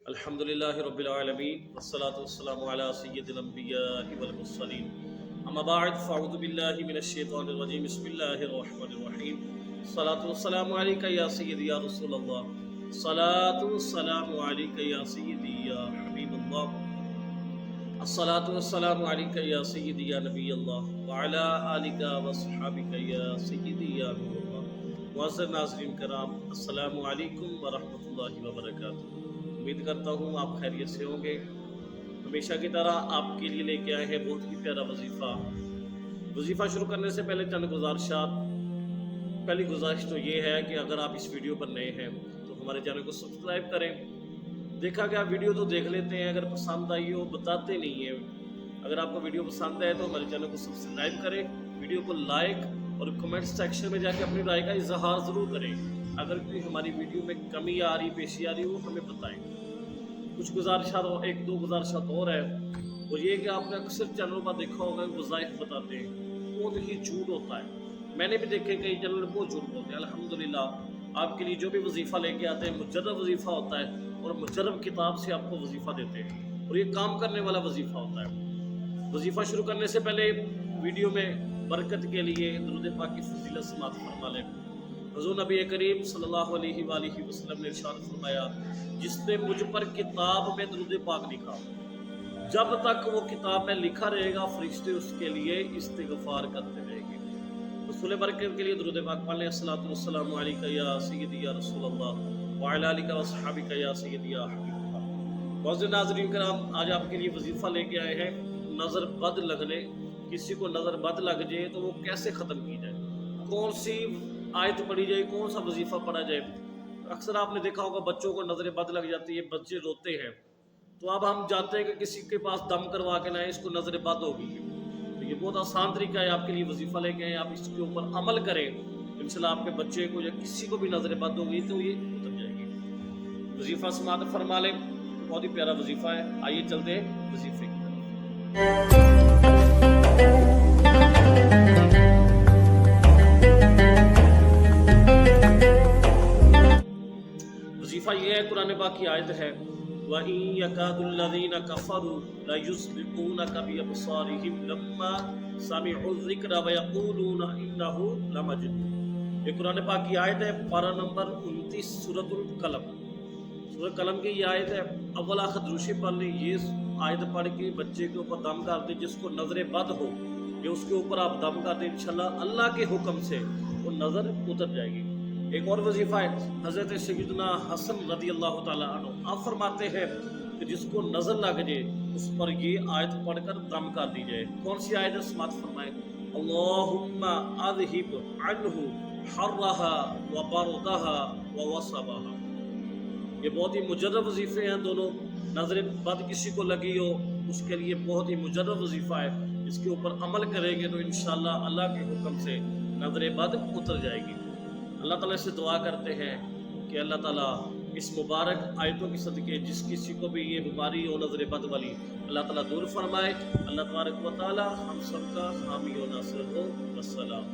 الحمدللہ رب العالمین والصلاة والسلام علی سید الانبیاء والمرسلین اما بعد فاعوذ باللہ من الشیطان الرجیم بسم اللہ الرحمن الرحیم الصلاة والسلام علیکہ یا سیدی یا رسول اللہ الصلاة والسلام علیکہ یا سیدی یا حبیب اللہ الصلاة والسلام علیکہ یا سیدی یا نبی اللہ وعلا آلکہ وصحابکہ یا سیدی یا نور اللہ۔ معزز ناظرین کرام، السلام علیکم ورحمۃ اللہ وبرکاتہ۔ امید کرتا ہوں آپ خیریت سے ہوں گے۔ ہمیشہ کی طرح آپ کے لیے لے کے آئے ہیں بہت ہی پیارا وظیفہ شروع کرنے سے پہلے چند گزارشات۔ پہلی گزارش تو یہ ہے کہ اگر آپ اس ویڈیو پر نئے ہیں تو ہمارے چینل کو سبسکرائب کریں۔ دیکھا گیا ویڈیو تو دیکھ لیتے ہیں، اگر پسند آئی ہو بتاتے نہیں ہیں۔ اگر آپ کو ویڈیو پسند آئے تو ہمارے چینل کو سبسکرائب کریں، ویڈیو کو لائک اور کمنٹ سیکشن میں جا کے اپنی رائے کا اظہار ضرور کریں۔ اگر کوئی ہماری ویڈیو میں کمی آ رہی، پیشی آ رہی ہو ہمیں بتائیں۔ کچھ گزارشات اور ایک دو گزارشات اور ہے، وہ یہ کہ آپ نے اکثر چینلوں پر دیکھا ہوگا کہ وظائف بتاتے ہیں، بہت ہی جھوٹ ہوتا ہے۔ میں نے بھی دیکھے کئی چینل بہت جھوٹ بولتے ہیں۔ الحمدللہ آپ کے لیے جو بھی وظیفہ لے کے آتے ہیں مجرب وظیفہ ہوتا ہے، اور مجرب کتاب سے آپ کو وظیفہ دیتے ہیں، اور یہ کام کرنے والا وظیفہ ہوتا ہے۔ وظیفہ شروع کرنے سے پہلے ویڈیو میں برکت کے لیے درود پاک کی فضیلت سماعت فرما لیں۔ حضور نبی کریم صلی اللہ علیہ وآلہ وسلم نے ارشاد فرمایا، جس نے مجھ پر کتاب میں درود پاک لکھا، جب تک وہ کتاب میں لکھا رہے گا فرشتے اس کے لیے استغفار کرتے رہیں گے۔ رسول برکت کے لیے درود پاک پڑھ لیں۔ الصلاۃ والسلام علیکہ یا سیدی یا رسول اللہ وعلی آلکہ وصحابکہ یا سیدی یا حبیب اللہ۔ معزز ناظرین کرام، آج آپ کے لیے وظیفہ لے کے آئے ہیں نظر بد لگنے۔ کسی کو نظر بد لگ جائے تو وہ کیسے ختم کی جائے، کون سی آیت پڑھی جائے، کون سا وظیفہ پڑھا جائے۔ اکثر آپ نے دیکھا ہوگا بچوں کو نظر بد لگ جاتی ہے، بچے روتے ہیں، تو اب ہم چاہتے ہیں کہ کسی کے پاس دم کروا کے لائیں، اس کو نظر بد ہوگی۔ تو یہ بہت آسان طریقہ ہے، آپ کے لیے وظیفہ لے کے آئے، آپ اس کے اوپر عمل کریں، انشاءاللہ آپ کے بچے کو یا کسی کو بھی نظر بد ہوگی تو یہ اتر جائے گی۔ وظیفہ سماعت فرما لیں، بہت ہی پیارا وظیفہ ہے۔ آئیے چلتے ہیں وظیفے کی طرف۔ وظیفہ یہ ہے، قرآن پاک کی آیت ہے، وَإِن يَكَادُ الَّذِينَ كَفَرُوا لَيُزْلِقُونَكَ بِأَبْصَارِهِمْ لَمَّا سَمِعُوا الذِّكْرَ وَيَقُولُونَ إِنَّهُ لَمَجْنُونٌ۔ یہ قرآن پاک کی آیت ہے، پارہ نمبر 29 سورۃ القلم۔ سورۃ قلم کی یہ آیت ہے۔ اول آخر دروشی پڑھ لیں، یہ آیت پڑھ کے بچے کے اوپر دم کر دیں، جس کو نظر بد ہو یہ اس کے اوپر آپ دم کر دیں، انشاءاللہ اللہ کے حکم سے وہ نظر اتر جائے گی۔ ایک اور وظیفہ ہے، حضرت سیدنا حسن رضی اللہ تعالیٰ عنہ آپ فرماتے ہیں کہ جس کو نظر لگ جائے اس پر یہ آیت پڑھ کر دم کر دی جائے۔ کون سی آیت ہے؟ سماعت فرمائے، اللہم اذہب عنہ حرہا وبردہا ووصبہا۔ یہ بہت ہی مجرب وظیفے ہیں دونوں۔ نظر بد کسی کو لگی ہو اس کے لیے بہت ہی مجرب وظیفہ ہے، اس کے اوپر عمل کریں گے تو انشاءاللہ اللہ کے حکم سے نظر بد اتر جائے گی۔ اللہ تعالیٰ سے دعا کرتے ہیں کہ اللہ تعالیٰ اس مبارک آیتوں کی صدقے جس کسی کو بھی یہ بیماری ہو نظر بد والی، اللہ تعالیٰ دور فرمائے۔ اللہ تبارک و تعالیٰ ہم سب کا حامی و ناصر ہو۔ والسلام۔